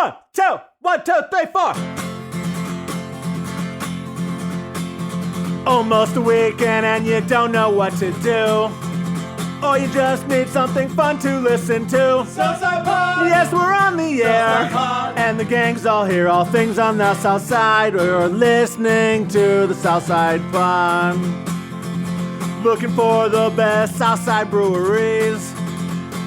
1, 2, 1, 2, 3, 4. Almost a weekend and you don't know what to do. Or you just need something fun to listen to. Southside Pod! Yes, we're on the air. Pod. And the gang's all here, all things on the South Side. We're listening to the Southside Pod. Looking for the best Southside breweries.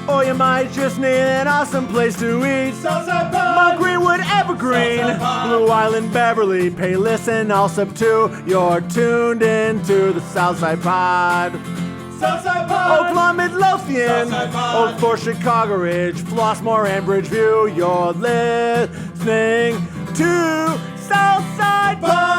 Or you might just need an awesome place to eat. Southside Pod! Mount Greenwood, Evergreen, Blue Island, Beverly, Payless, and Allsup too. You're tuned into the Southside Pod. Southside Pod! Oakland, Midlothian, Southside Pod. Oak Forest, Chicago Ridge, Flossmoor, and Bridgeview. You're listening to Southside Pod.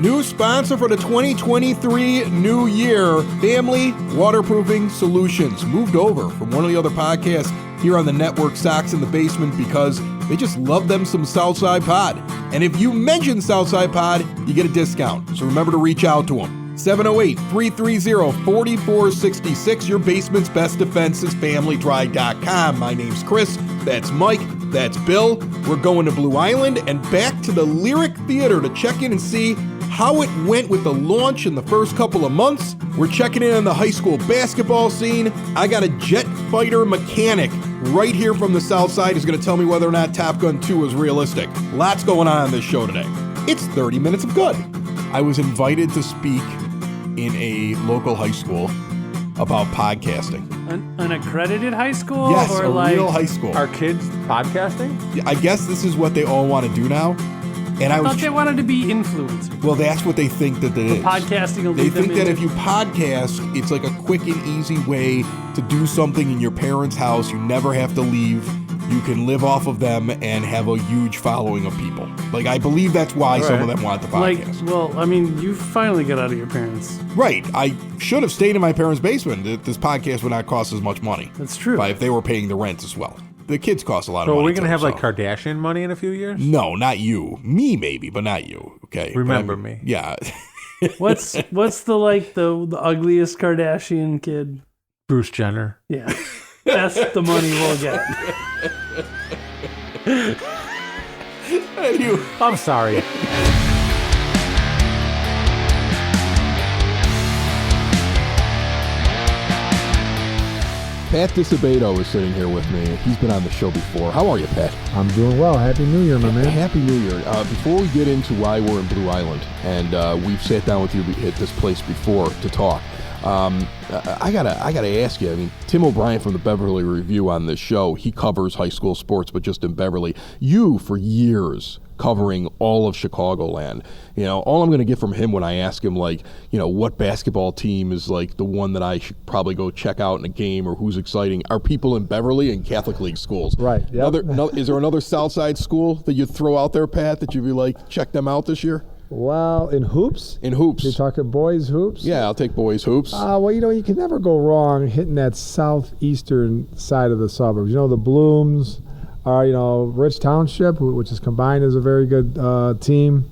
New sponsor for the 2023 new year, Family Waterproofing Solutions. Moved over from one of the other podcasts here on the network, Sox in the Basement, because they just love them some Southside Pod. And if you mention Southside Pod, you get a discount. So remember to reach out to them. 708-330-4466. Your basement's best defense is FamilyDry.com. My name's Chris. That's Mike. That's Bill. We're going to Blue Island and back to the Lyric Theater to check in and see how it went with the launch in the first couple of months. We're checking in on the high school basketball scene. I got a jet fighter mechanic right here from the South Side who's going to tell me whether or not Top Gun 2 is realistic. Lots going on this show today. It's 30 Minutes of Good. I was invited to speak in a local high school about podcasting. An accredited high school? Yes, or a like real high school. Are kids podcasting? I guess this is what they all want to do now. And I thought they wanted to be influencers. Well, that's what they think that it is. Podcasting will They lead them think that into- if you podcast, it's like a quick and easy way to do something in your parents' house. You never have to leave. You can live off of them and have a huge following of people. Like, I believe that's why some of them want the podcast. Well, I mean, you finally got out of your parents. Right. I should have stayed in my parents' basement. This podcast would not cost as much money. That's true. If they were paying the rent as well. The kids cost a lot of money. So are we going to too, have like so. Kardashian money in a few years? No, not you. Me maybe, but not you. Okay. Remember But me. Yeah. What's the ugliest Kardashian kid? Bruce Jenner. Yeah. That's the money we'll get. I'm sorry. Pat Disabato is sitting here with me. He's been on the show before. How are you, Pat? I'm doing well. Happy New Year, my man. Happy New Year. Before we get into why we're in Blue Island, and we've sat down with you at this place before to talk, I gotta ask you. I mean, Tim O'Brien from the Beverly Review on this show, he covers high school sports, but just in Beverly. You, for years, covering all of Chicagoland. You know, all I'm going to get from him when I ask him, like, you know, what basketball team is like the one that I should probably go check out in a game or who's exciting, are people in Beverly and Catholic League schools. Right. Yep. Is there another Southside school that you'd throw out there, Pat, that you'd be like, check them out this year? Well, in hoops? In hoops. You're talking boys hoops? Yeah, I'll take boys hoops. Well, you know, you can never go wrong hitting that southeastern side of the suburbs. You know, the Blooms are, you know, Rich Township, which is combined as a very good team.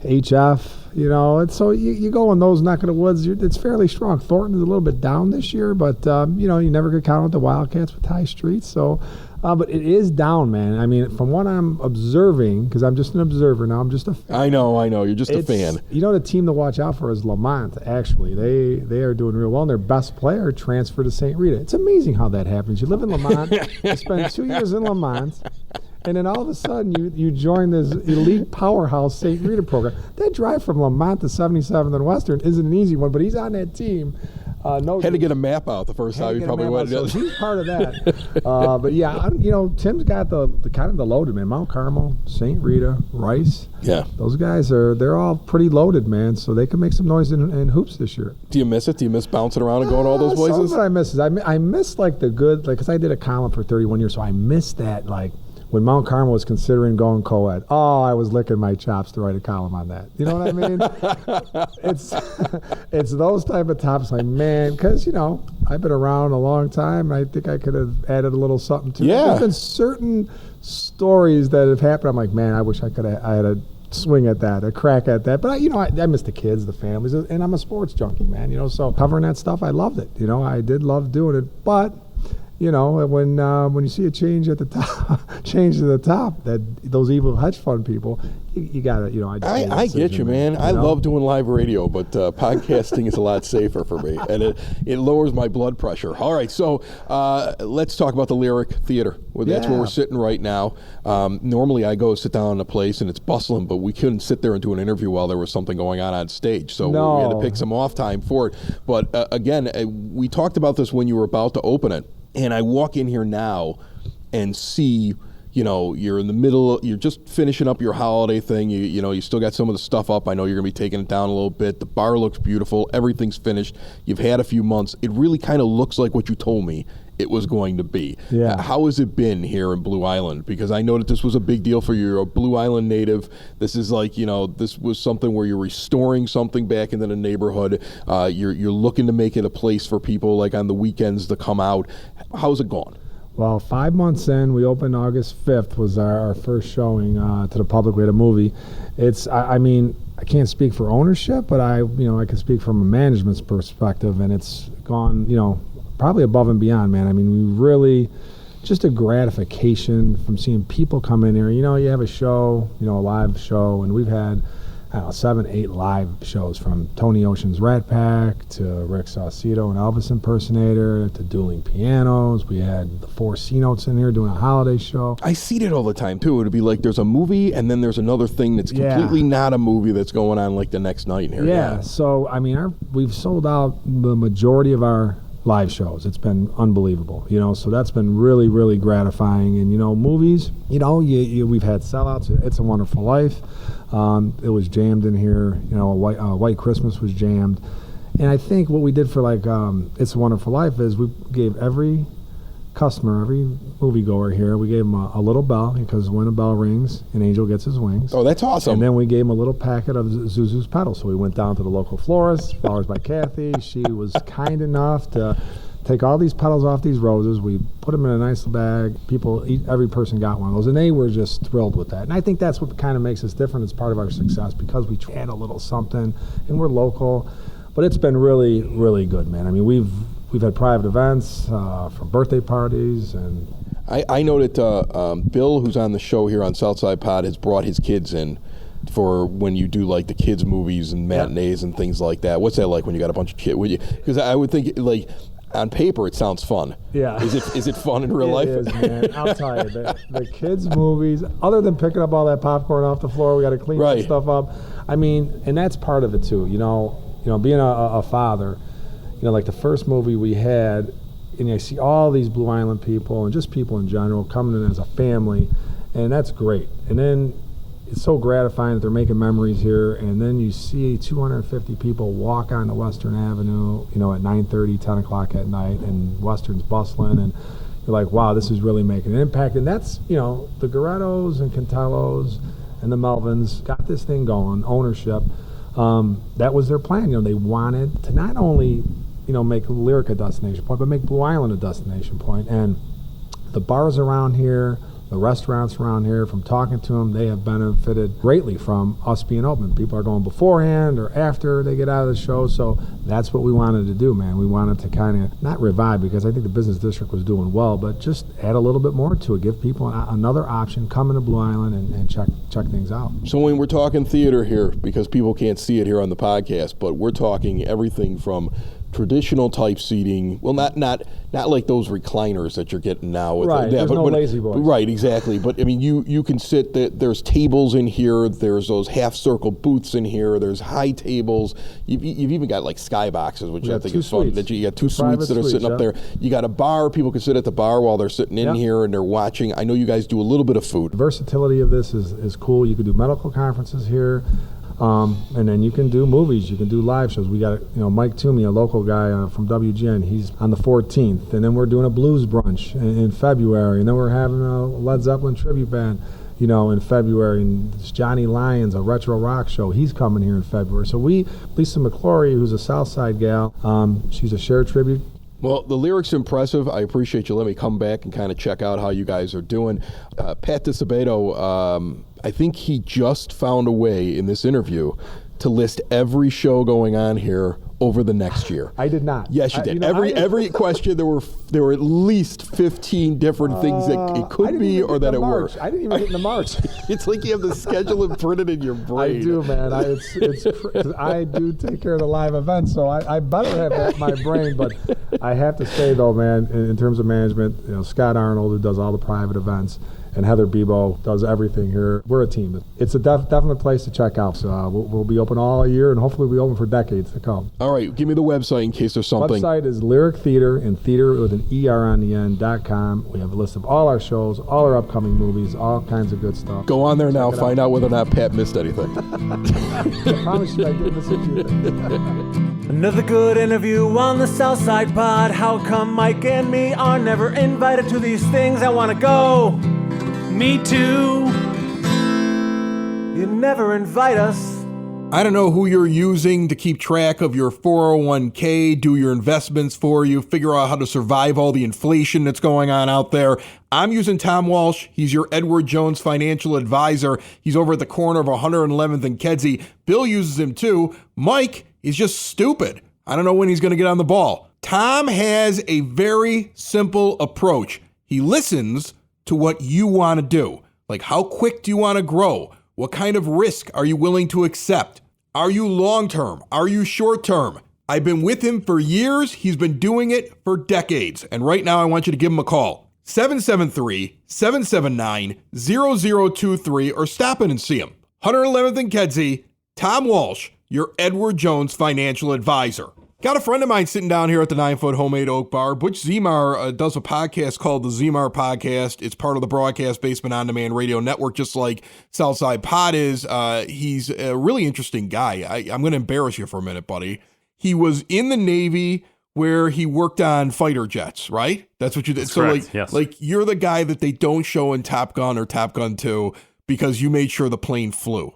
HF, you know, and so you go in those neck of the woods, it's fairly strong. Thornton is a little bit down this year, but, you know, you never could count with the Wildcats with high streets. So, but it is down, man. I mean, from what I'm observing, because I'm just an observer now, I'm just a fan. I know. You're just a fan. You know, the team to watch out for is Lamont, actually. They are doing real well, and their best player transferred to St. Rita. It's amazing how that happens. You live in Lamont, you spend 2 years in Lamont, and then all of a sudden you join this elite powerhouse St. Rita program. That drive from Lamont to 77th and Western isn't an easy one, but he's on that team. Had to get a map out the first time. He probably went. So he's part of that. But yeah, you know, Tim's got the kind of the loaded, man. Mount Carmel, St. Rita, Rice. Yeah. Those guys they're all pretty loaded, man. So they can make some noise in hoops this year. Do you miss it? Do you miss bouncing around and going all those places? Some of what I miss is I miss like the good, like, because I did a column for 31 years, so I miss that, like, when Mount Carmel was considering going co-ed. Oh, I was licking my chops to write a column on that. You know what I mean? It's those type of topics, like, man, because, you know, I've been around a long time. I think I could have added a little something to it. Yeah. There's been certain stories that have happened. I'm like, man, I wish I had a swing at that, a crack at that. But, I miss the kids, the families, and I'm a sports junkie, man. You know, so covering that stuff, I loved it. You know, I did love doing it. But you know, when you see a change at the top, change to the top, that those evil hedge fund people, you gotta, you know. I get you, man. I love doing live radio, but podcasting is a lot safer for me, and it lowers my blood pressure. All right, so let's talk about the Lyric Theater. Well, that's where we're sitting right now. Normally, I go sit down in a place and it's bustling, but we couldn't sit there and do an interview while there was something going on stage, so we had to pick some off time for it. But again, we talked about this when you were about to open it. And I walk in here now and see, you know, you're in the middle, you're just finishing up your holiday thing. You know, you still got some of the stuff up. I know you're going to be taking it down a little bit. The bar looks beautiful. Everything's finished. You've had a few months. It really kind of looks like what you told me it was going to be. Yeah. How has it been here in Blue Island? Because I know that this was a big deal for you. You're a Blue Island native. This is like, you know, this was something where you're restoring something back into the neighborhood. You're looking to make it a place for people like on the weekends to come out. How's it gone? Well, 5 months in, we opened August 5th was our first showing to the public. We had a movie. I mean, I can't speak for ownership, but I can speak from a management's perspective, and it's gone, you know, probably above and beyond, man. I mean, we really, just a gratification from seeing people come in here. You know, you have a show, you know, a live show, and we've had, I don't know, 7, 8 live shows, from Tony Ocean's Rat Pack to Rick Saucedo, an Elvis impersonator, to dueling pianos. We had the 4 C-Notes in here doing a holiday show. I see it all the time, too. It'd be like there's a movie, and then there's another thing that's completely not a movie that's going on like the next night in here. Yeah. So, I mean, we've sold out the majority of our live shows. It's been unbelievable, you know, so that's been really, really gratifying. And, you know, movies, you know, we've had sellouts. It's a Wonderful Life. It was jammed in here. You know, White Christmas was jammed. And I think what we did for, like, It's a Wonderful Life is we gave every customer, every moviegoer here, we gave them a little bell, because when a bell rings, an angel gets his wings. Oh, that's awesome. And then we gave them a little packet of Zuzu's petals. So we went down to the local florist, Flowers by Kathy. She was kind enough to take all these petals off these roses. We put them in a nice bag. Every person got one of those, and they were just thrilled with that. And I think that's what kind of makes us different. It's part of our success, because we add a little something, and we're local. But it's been really, really good, man. I mean, we've had private events, from birthday parties, and I know that Bill, who's on the show here on Southside Pod, has brought his kids in for when you do like the kids' movies and matinees and things like that. What's that like when you got a bunch of kids? Because I would think, like, on paper it sounds fun. Yeah. Is it fun in real life? It is, man. I'll tell you, the kids' movies, other than picking up all that popcorn off the floor, we got to clean that stuff up. I mean, and that's part of it too. You know, being a father. You know, like the first movie we had, and I see all these Blue Island people and just people in general coming in as a family, and that's great. And then it's so gratifying that they're making memories here, and then you see 250 people walk onto Western Avenue, you know, at 9:30, 10 o'clock at night, and Western's bustling, and you're like, wow, this is really making an impact. And that's, you know, the Gorettos and Cantellos and the Melvins got this thing going, ownership. That was their plan. You know, they wanted to not only, you know, make Lyric a destination point, but make Blue Island a destination point. And the bars around here, the restaurants around here, from talking to them, they have benefited greatly from us being open. People are going beforehand or after they get out of the show. So that's what we wanted to do, man. We wanted to kind of not revive, because I think the business district was doing well, but just add a little bit more to it. Give people another option. Come into Blue Island and check things out. So when we're talking theater here, because people can't see it here on the podcast, but we're talking everything from traditional type seating. Well, not like those recliners that you're getting now. Right, there's no lazy boys. Right, exactly. But I mean, you can sit. There's tables in here. There's those half circle booths in here. There's high tables. You've even got like sky boxes, which I think is fun. That you got 2 suites that are sitting up there. You got a bar. People can sit at the bar while they're sitting in here and they're watching. I know you guys do a little bit of food. The versatility of this is cool. You can do medical conferences here. And then you can do movies, you can do live shows. We got, you know, Mike Toomey, a local guy from WGN. He's on the 14th, and then we're doing a blues brunch in February, and then we're having a Led Zeppelin tribute band, you know, in February. And it's Johnny Lyons, a retro rock show. He's coming here in February. So Lisa McClory, who's a Southside gal, she's a Cher tribute. Well, the Lyric's impressive. I appreciate you letting me come back and kind of check out how you guys are doing. Pat Disabato, I think he just found a way in this interview to list every show going on here over the next year? I did not. Yes, you did. Every question there were at least 15 different things that it could be or that it were. I didn't even get in the March. It's like you have the schedule imprinted in your brain. I do, man. I do take care of the live events, so I better have that in my brain. But I have to say, though, man, in terms of management, Scott Arnold, who does all the private events, and Heather Bebo does everything here. We're a team. It's a definite place to check out. So we'll be open all year, and hopefully we'll be open for decades to come. All right, give me the website in case there's something. Website is Lyric Theater, and theater with an ER on the end.com. We have a list of all our shows, all our upcoming movies, all kinds of good stuff. Go on there now, find out whether or not Pat missed anything. I promise you I didn't miss a few things. Another good interview on the Southside Pod. How come Mike and me are never invited to these things? I want to go. Me too. You never invite us. I don't know who you're using to keep track of your 401k, do your investments for you, figure out how to survive all the inflation that's going on out there. I'm using Tom Walsh. He's your Edward Jones financial advisor. He's over at the corner of 111th and Kedzie. Bill uses him too. Mike is just stupid. I don't know when he's going to get on the ball. Tom has a very simple approach. He listens to what you want to do. Like, how quick do you want to grow? What kind of risk are you willing to accept? Are you long-term? Are you short-term? I've been with him for years. He's been doing it for decades. And right now I want you to give him a call. 773-779-0023 or stop in and see him. 111th and Kedzie, Tom Walsh, your Edward Jones financial advisor. Got a friend of mine sitting down here at the 9-Foot Homemade Oak Bar. Butch Zemar does a podcast called the Zemar Podcast. It's part of the Broadcast Basement On Demand Radio Network, just like Southside Pod is. He's a really interesting guy. I'm going to embarrass you for a minute, buddy. He was in the Navy where he worked on fighter jets, right? That's what you did. That's so correct, yes. like you're the guy that they don't show in Top Gun or Top Gun 2 because you made sure the plane flew.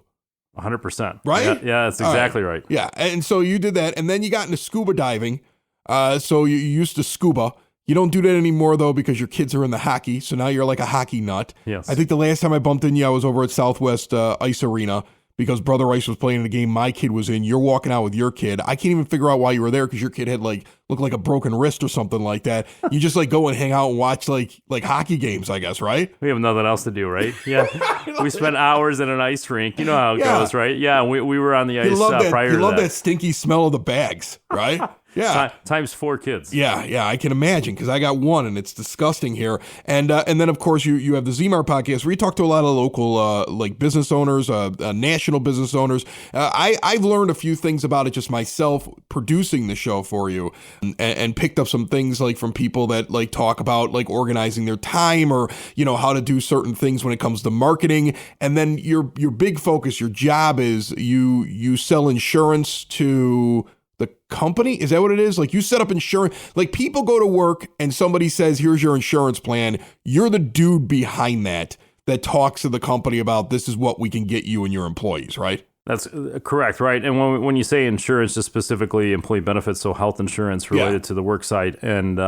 100%. Right? Yeah, that's exactly right. Yeah, and so you did that, and then you got into scuba diving. So you used to scuba. You don't do that anymore, though, because your kids are in the hockey, so now you're like a hockey nut. Yes. I think the last time I bumped into you, I was over at Southwest Ice Arena because Brother Ice was playing in a game my kid was in. You're walking out with your kid. I can't even figure out why you were there because your kid had looked like a broken wrist or something like that. You just go and hang out and watch like hockey games, I guess, right? We have nothing else to do, right? Yeah. We spent hours in an ice rink. You know how it goes, right? Yeah, we were on the ice prior to that. You love that stinky smell of the bags, right? Yeah. Times 4 kids. Yeah, I can imagine because I got one and it's disgusting here. And then of course you have the Zemar podcast where you talk to a lot of local business owners, national business owners. I've learned a few things about it just myself producing the show for you, and picked up some things from people that talk about organizing their time or how to do certain things when it comes to marketing. And then your big focus, your job is you sell insurance to the company? Is that what it is? You set up insurance, people go to work and somebody says, here's your insurance plan. You're the dude behind that talks to the company about this is what we can get you and your employees, right? That's correct, right? And when you say insurance, just specifically employee benefits, so health insurance related to the work site. And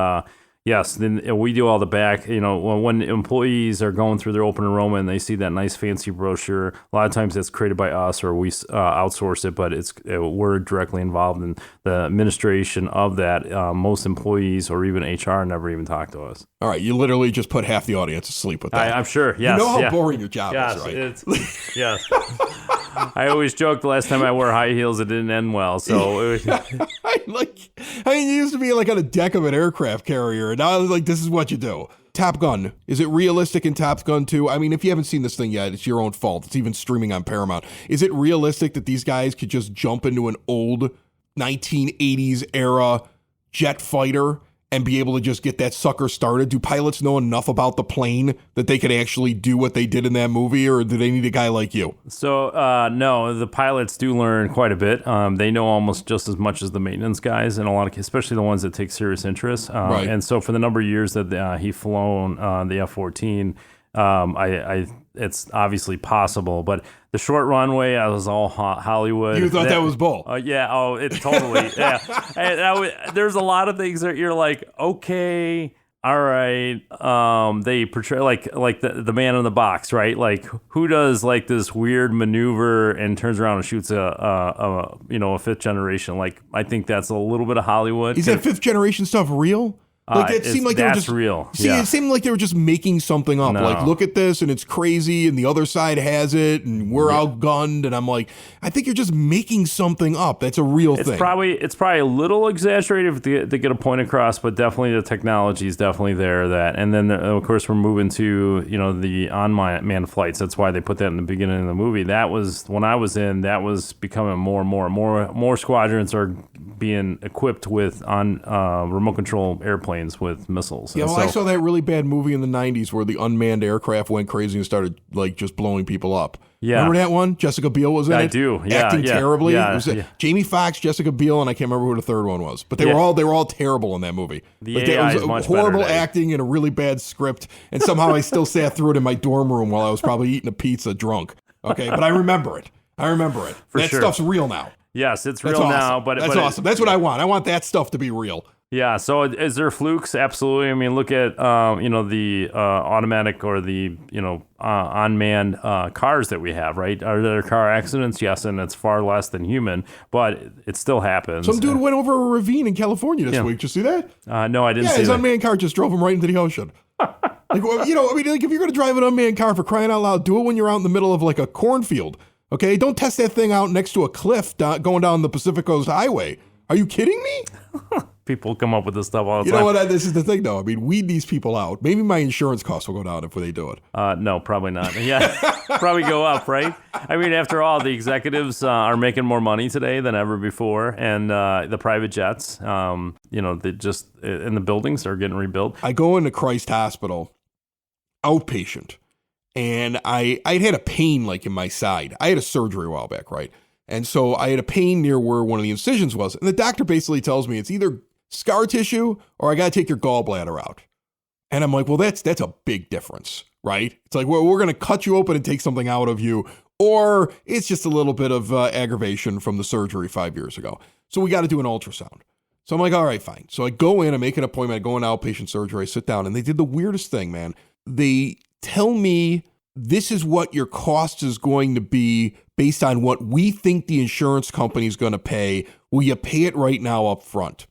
yes, then we do all the back, when employees are going through their open enrollment and they see that nice fancy brochure, a lot of times it's created by us or we outsource it, but we're directly involved in the administration of that. Most employees or even HR never even talk to us. All right, you literally just put half the audience to sleep with that. I'm sure, yes. You know how boring your job is, right? Yes. I always joke the last time I wore high heels, it didn't end well. So, you used to be on a deck of an aircraft carrier, and now this is what you do. Top Gun, is it realistic in Top Gun 2? I mean, if you haven't seen this thing yet, it's your own fault. It's even streaming on Paramount. Is it realistic that these guys could just jump into an old 1980s era jet fighter and be able to just get that sucker started? Do pilots know enough about the plane that they could actually do what they did in that movie, or do they need a guy like you? So, no, the pilots do learn quite a bit. They know almost just as much as the maintenance guys, and a lot of, especially the ones that take serious interest. Right. And so, for the number of years that he flown the F-14, it's obviously possible, but the short runway, I was all Hollywood. You thought that was bull? Yeah. Oh, it's totally. Yeah. And there's a lot of things that you're like, okay, all right, they portray like the man in the box, right? Like who does like this weird maneuver and turns around and shoots a fifth generation? Like I think that's a little bit of Hollywood. Is that fifth generation stuff real? Like it seemed like they were just real. See, yeah. It seemed like they were just making something up. No. Like, look at this, and it's crazy, and the other side has it, and we're outgunned. And I'm like, I think you're just making something up. That's a real thing. It's probably a little exaggerated to get a point across, but definitely the technology is definitely there. And then of course we're moving to the unmanned flights. That's why they put that in the beginning of the movie. That was when I was in. That was becoming more squadrons are being equipped with remote control airplanes with missiles. Yeah, I saw that really bad movie in the 90s where the unmanned aircraft went crazy and started like just blowing people up. Yeah. Remember that one? Jessica Biel was in it? I do. Yeah. Acting terribly. Yeah, It was Jamie Foxx, Jessica Biel, and I can't remember who the third one was. But they were all terrible in that movie. The AI it was is much horrible better acting and a really bad script, and somehow I still sat through it in my dorm room while I was probably eating a pizza drunk. Okay, but I remember it. That sure. stuff's real now. Yes, it's That's real awesome. now. But that's awesome. That's what I want. I want that stuff to be real. Yeah. So is there flukes? Absolutely. I mean, look at the automatic or the unmanned cars that we have. Right? Are there car accidents? Yes, and it's far less than human, but it still happens. Some dude went over a ravine in California this week. Did you see that? No, I didn't see his that. unmanned car just drove him right into the ocean. Like, if you're going to drive an unmanned car, for crying out loud, do it when you're out in the middle of like a cornfield. Okay, don't test that thing out next to a cliff going down the Pacific Coast Highway. Are you kidding me? People come up with this stuff all the time. You know what? This is the thing, though. I mean, weed these people out. Maybe my insurance costs will go down if they do it. No, probably not. Yeah, probably go up, right? I mean, after all, the executives are making more money today than ever before, and the private jets, they just in the buildings are getting rebuilt. I go into Christ Hospital, outpatient. And I'd had a pain like in my side. I had a surgery a while back, right? And so I had a pain near where one of the incisions was. And the doctor basically tells me it's either scar tissue or I got to take your gallbladder out. And I'm like, well, that's a big difference, right? It's like, well, we're going to cut you open and take something out of you. Or it's just a little bit of aggravation from the surgery 5 years ago. So we got to do an ultrasound. So I'm like, all right, fine. So I go in, I make an appointment, I go in outpatient surgery, I sit down, and they did the weirdest thing, man. They tell me this is what your cost is going to be based on what we think the insurance company is going to pay. Will you pay it right now up front?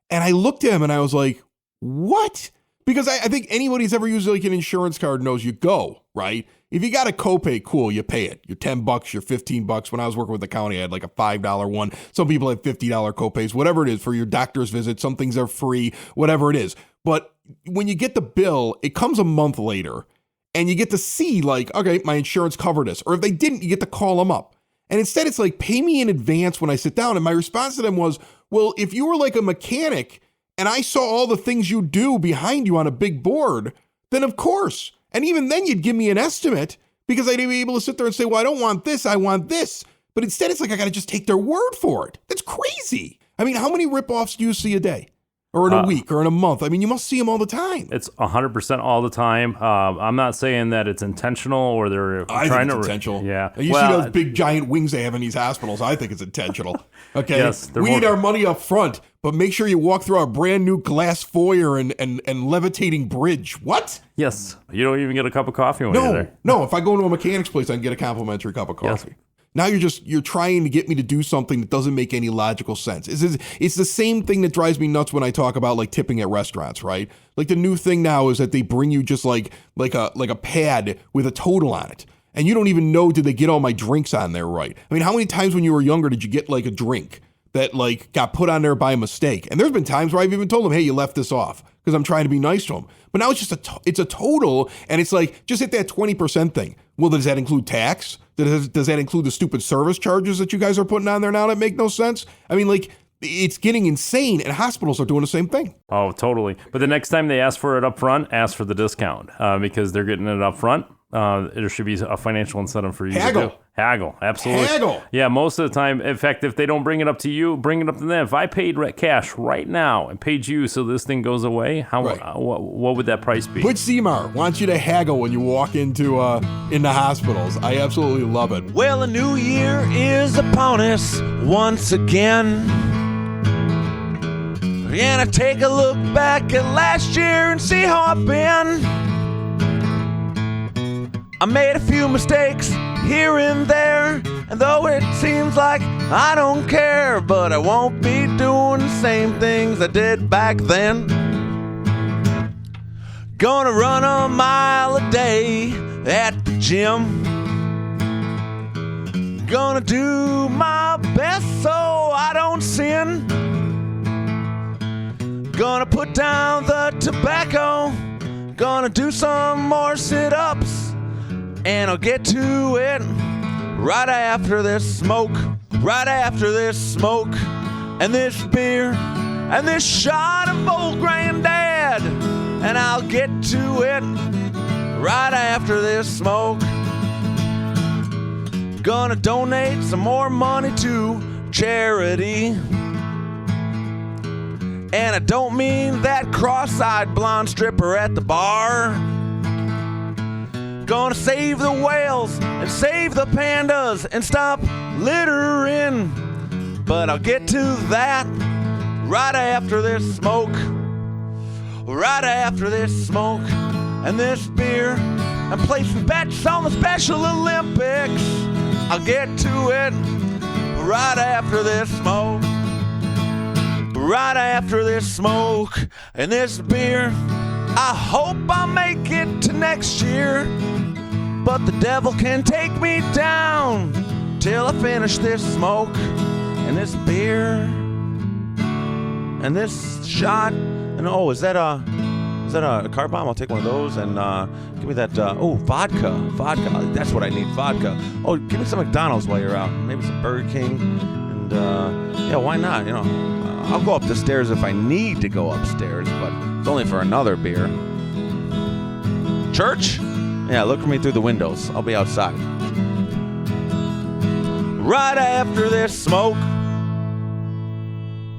And I looked at him and I was like, what? Because I think anybody who's ever used like an insurance card knows you go, right? If you got a copay, cool, you pay it. You're $10, you're $15. When I was working with the county, I had like a $5 one. Some people have $50 copays, whatever it is for your doctor's visit. Some things are free, whatever it is. But when you get the bill, it comes a month later. And you get to see like, okay, my insurance covered this. Or if they didn't, you get to call them up. And instead it's like, pay me in advance when I sit down. And my response to them was, well, if you were like a mechanic and I saw all the things you do behind you on a big board, then of course. And even then you'd give me an estimate because I'd be able to sit there and say, well, I don't want this, I want this. But instead it's like, I got to just take their word for it. That's crazy. I mean, how many ripoffs do you see a day? Or in a week, or in a month? I mean, you must see them all the time. It's 100% all the time. I'm not saying that it's intentional or they're trying to. Intentional. Yeah. You see those big giant wings they have in these hospitals. I think it's intentional. Okay. Yes. We need our money up front, but make sure you walk through our brand new glass foyer and levitating bridge. What? Yes. You don't even get a cup of coffee when you're there. No. If I go into a mechanic's place, I can get a complimentary cup of coffee. Yes. Now you're trying to get me to do something that doesn't make any logical sense. It's the same thing that drives me nuts when I talk about like tipping at restaurants, right? Like the new thing now is that they bring you just like a pad with a total on it. And you don't even know, did they get all my drinks on there right? I mean, how many times when you were younger did you get like a drink that like got put on there by mistake? And there's been times where I've even told them, hey, you left this off because I'm trying to be nice to them. But now it's just it's a total, and it's like, just hit that 20% thing. Well, does that include tax? Does that include the stupid service charges that you guys are putting on there now that make no sense? I mean, like, it's getting insane, and hospitals are doing the same thing. Oh, totally. But the next time they ask for it up front, ask for the discount because they're getting it up front. There should be a financial incentive for you to do. Haggle, absolutely. Haggle. Yeah, most of the time. In fact, if they don't bring it up to you, bring it up to them. If I paid cash right now and paid you so this thing goes away, what would that price be? Butch Seymour wants you to haggle when you walk into hospitals. I absolutely love it. Well, a new year is upon us once again. And I take a look back at last year and see how I've been. I made a few mistakes here and there, and though it seems like I don't care, but I won't be doing the same things I did back then. Gonna run a mile a day at the gym. Gonna do my best so I don't sin. Gonna put down the tobacco. Gonna do some more sit-ups. And I'll get to it right after this smoke. Right after this smoke. And this beer. And this shot of old granddad. And I'll get to it right after this smoke. Gonna donate some more money to charity. And I don't mean that cross-eyed blonde stripper at the bar. Gonna save the whales and save the pandas and stop littering. But I'll get to that right after this smoke. Right after this smoke and this beer. I'm placing bets on the Special Olympics. I'll get to it right after this smoke. Right after this smoke and this beer. I hope I make it to next year. But the devil can take me down till I finish this smoke and this beer and this shot. And oh, is that a car bomb? I'll take one of those and give me that. Vodka. That's what I need. Vodka. Oh, give me some McDonald's while you're out. Maybe some Burger King. And yeah, why not? You know, I'll go up the stairs if I need to go upstairs, but it's only for another beer. Church? Yeah, look for me through the windows. I'll be outside. Right after this smoke.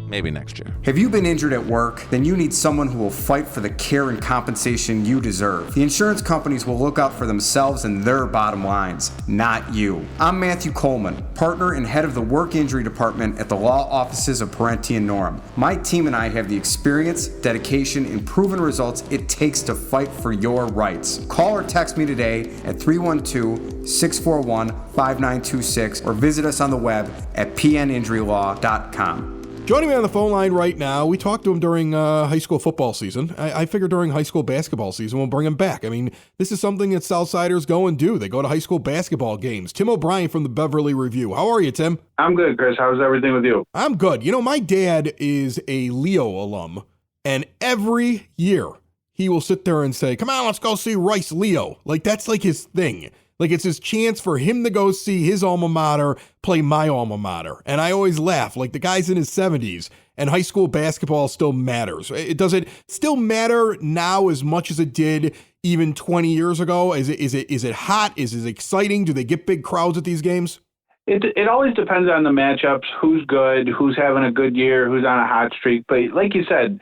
Maybe next year. Have you been injured at work? Then you need someone who will fight for the care and compensation you deserve. The insurance companies will look out for themselves and their bottom lines, not you. I'm Matthew Coleman, partner and head of the work injury department at the law offices of Parenti and Norm. My team and I have the experience, dedication, and proven results it takes to fight for your rights. Call or text me today at 312-641-5926 or visit us on the web at pninjurylaw.com. Joining me on the phone line right now, we talked to him during high school football season. I figure during high school basketball season, we'll bring him back. I mean, this is something that Southsiders go and do. They go to high school basketball games. Tim O'Brien from the Beverly Review. How are you, Tim? I'm good, Chris. How's everything with you? I'm good. You know, my dad is a Leo alum, and every year he will sit there and say, come on, let's go see Rice Leo. Like, that's like his thing. Like, it's his chance for him to go see his alma mater play my alma mater. And I always laugh, like the guy's in his 70s and high school basketball still matters. Does it still matter now as much as it did even 20 years ago? Is it hot? Is it exciting? Do they get big crowds at these games? It always depends on the matchups, who's good, who's having a good year, who's on a hot streak. But like you said,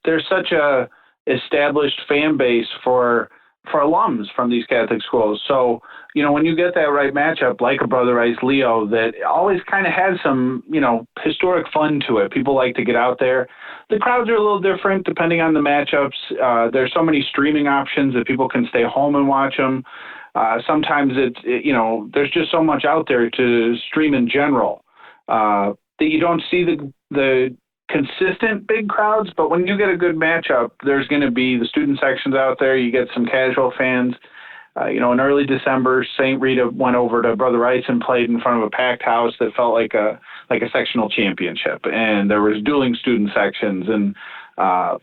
there's such a established fan base for alums from these Catholic schools. So, you know, when you get that right matchup, like a Brother Rice Leo, that always kind of has some, you know, historic fun to it. People like to get out there. The crowds are a little different depending on the matchups. There's so many streaming options that people can stay home and watch them. Sometimes you know, there's just so much out there to stream in general that you don't see the consistent big crowds, but when you get a good matchup, there's going to be the student sections out there. You get some casual fans. You know, in early December, St. Rita went over to Brother Rice and played in front of a packed house that felt like a sectional championship, and there was dueling student sections and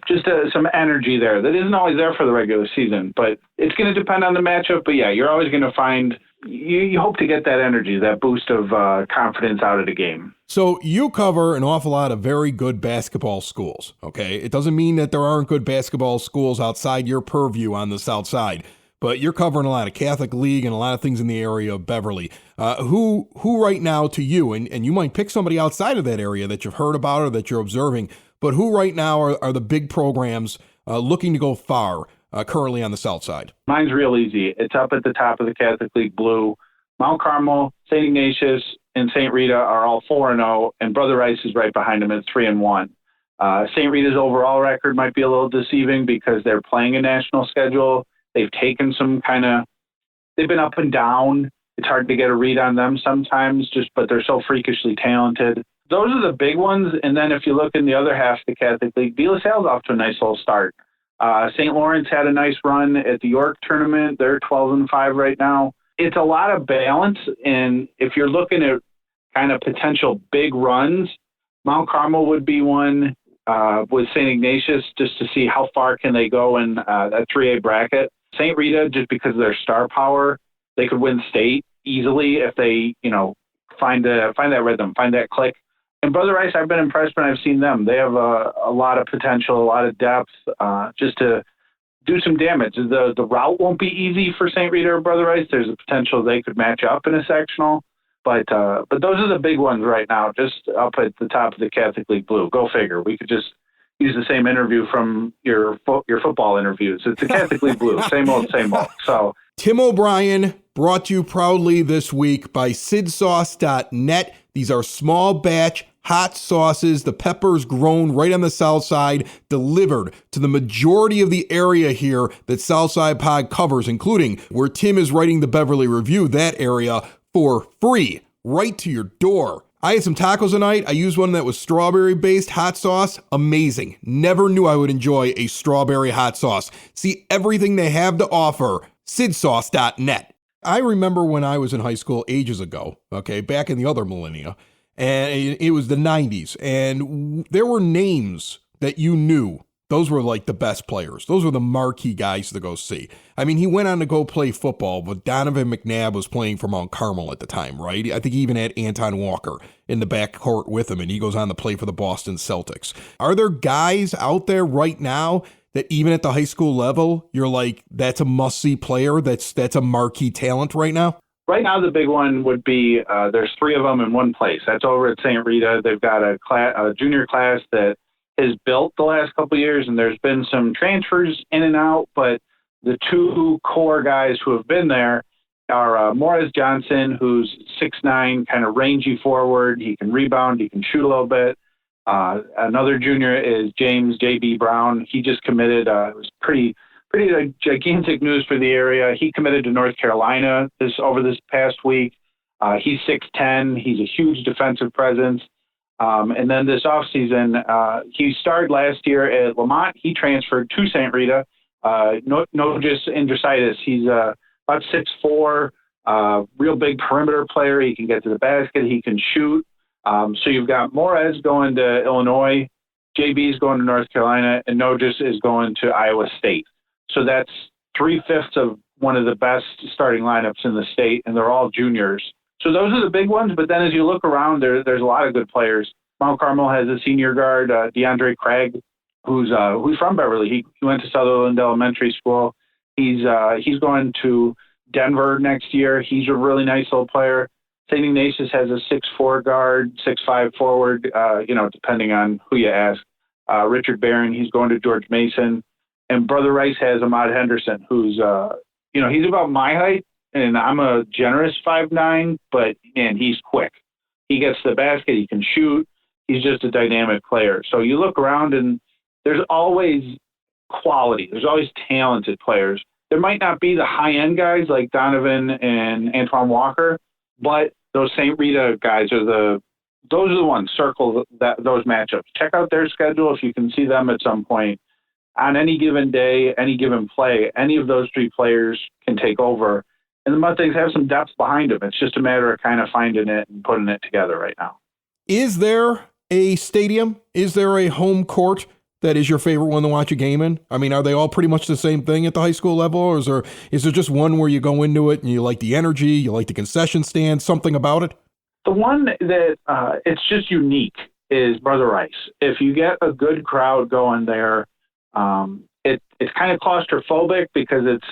just some energy there that isn't always there for the regular season. But it's going to depend on the matchup. But yeah, you're always going to find. You hope to get that energy, that boost of confidence out of the game. So you cover an awful lot of very good basketball schools, okay? It doesn't mean that there aren't good basketball schools outside your purview on the South Side, but you're covering a lot of Catholic League and a lot of things in the area of Beverly. Who right now to you, and you might pick somebody outside of that area that you've heard about or that you're observing, but who right now are the big programs looking to go far currently on the South Side? Mine's real easy. It's up at the top of the Catholic League Blue. Mount Carmel, St. Ignatius, and St. Rita are all 4-0, and Brother Rice is right behind them at 3-1. St. Rita's overall record might be a little deceiving because they're playing a national schedule. They've taken they've been up and down. It's hard to get a read on them sometimes, but they're so freakishly talented. Those are the big ones. And then if you look in the other half of the Catholic League, De La Salle's off to a nice little start. St. Lawrence had a nice run at the York tournament. They're 12-5 right now. It's a lot of balance. And if you're looking at kind of potential big runs, Mount Carmel would be one with St. Ignatius, just to see how far can they go in that 3A bracket. St. Rita, just because of their star power, they could win state easily if they, find that rhythm, find that click. And Brother Rice, I've been impressed when I've seen them. They have a lot of potential, a lot of depth, just to do some damage. The route won't be easy for St. Rita or Brother Rice. There's a potential they could match up in a sectional. But those are the big ones right now, just up at the top of the Catholic League Blue. Go figure. We could just use the same interview from your football interviews. It's the Catholic League Blue. Same old, same old. So Tim O'Brien, brought to you proudly this week by sidsauce.net. These are small batch hot sauces, the peppers grown right on the south side, delivered to the majority of the area here that Southside Pod covers, including where Tim is writing the Beverly Review, that area, for free, right to your door. I had some tacos tonight. I used one that was strawberry-based hot sauce. Amazing. Never knew I would enjoy a strawberry hot sauce. See everything they have to offer, sidsauce.net. I remember when I was in high school ages ago, back in the other millennia, and it was the 90s, and there were names that you knew. Those were like the best players. Those were the marquee guys to go see. I mean, he went on to go play football, but Donovan McNabb was playing for Mount Carmel at the time, right? I think he even had Anton Walker in the back court with him, and he goes on to play for the Boston Celtics. Are there guys out there right now that even at the high school level, you're like, that's a must-see player, that's a marquee talent right now? Right now, the big one would be there's three of them in one place. That's over at St. Rita. They've got a junior class that has built the last couple of years, and there's been some transfers in and out, but the two core guys who have been there are Morris Johnson, who's 6'9", kind of rangy forward. He can rebound. He can shoot a little bit. Another junior is James J.B. Brown. He just committed. It was pretty gigantic news for the area. He committed to North Carolina over this past week. He's 6'10". He's a huge defensive presence. And then this offseason, he started last year at Lamont. He transferred to St. Rita. Nogis Indricitis. He's about 6'4", real big perimeter player. He can get to the basket. He can shoot. So you've got Morez going to Illinois, JB is going to North Carolina, and Nogis is going to Iowa State. So that's 3/5 of one of the best starting lineups in the state, and they're all juniors. So those are the big ones. But then as you look around, there's a lot of good players. Mount Carmel has a senior guard, DeAndre Craig, who's from Beverly. He went to Sutherland Elementary School. He's going to Denver next year. He's a really nice little player. St. Ignatius has a 6'4" guard, 6'5" forward, depending on who you ask. Richard Barron, he's going to George Mason. And Brother Rice has Ahmad Henderson, who's, he's about my height, and I'm a generous 5'9", but, man, he's quick. He gets to the basket. He can shoot. He's just a dynamic player. So you look around, and there's always quality. There's always talented players. There might not be the high-end guys like Donovan and Antoine Walker, but those St. Rita guys those are the ones. Circle those matchups. Check out their schedule if you can see them at some point. On any given day, any given play, any of those three players can take over. And the Mustangs have some depth behind them. It's just a matter of kind of finding it and putting it together right now. Is there a stadium? Is there a home court that is your favorite one to watch a game in? I mean, are they all pretty much the same thing at the high school level? Or is there just one where you go into it and you like the energy, you like the concession stand, something about it? The one that it's just unique is Brother Rice. If you get a good crowd going there, it's kind of claustrophobic because it's,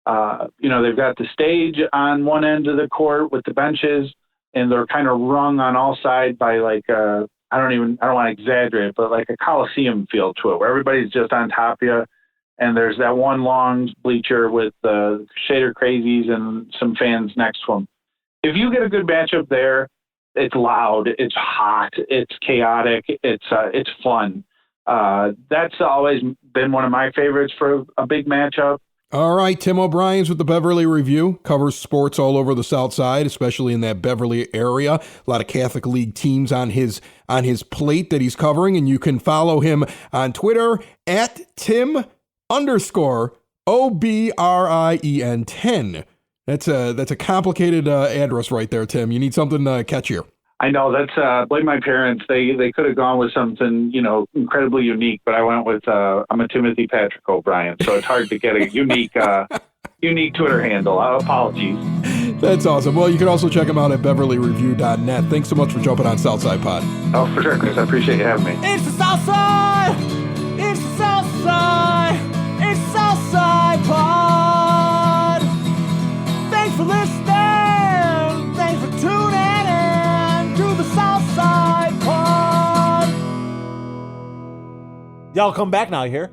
they've got the stage on one end of the court with the benches, and they're kind of rung on all sides by like I don't want to exaggerate, but like a Coliseum feel to it, where everybody's just on top of you, and there's that one long bleacher with the Shader Crazies and some fans next to them. If you get a good matchup there, it's loud, it's hot, it's chaotic, it's fun. That's always been one of my favorites for a big matchup. All right, Tim O'Brien's with the Beverly Review, covers sports all over the South Side, especially in that Beverly area. A lot of Catholic League teams on his plate that he's covering, and you can follow him on Twitter at Tim_OBRIEN 10. That's a complicated address right there, Tim. You need something catchier. I know that's blame my parents. They could have gone with something, incredibly unique, but I went with I'm a Timothy Patrick O'Brien, so it's hard to get a unique Twitter handle. Apologies. That's awesome. Well, you can also check him out at BeverlyReview.net. Thanks so much for jumping on Southside Pod. Oh, for sure, Chris. I appreciate you having me. It's the Southside! It's the Southside! It's the Southside Pod! Thanks for listening! Thanks for tuning in to the Southside Pod! Y'all come back now, you hear?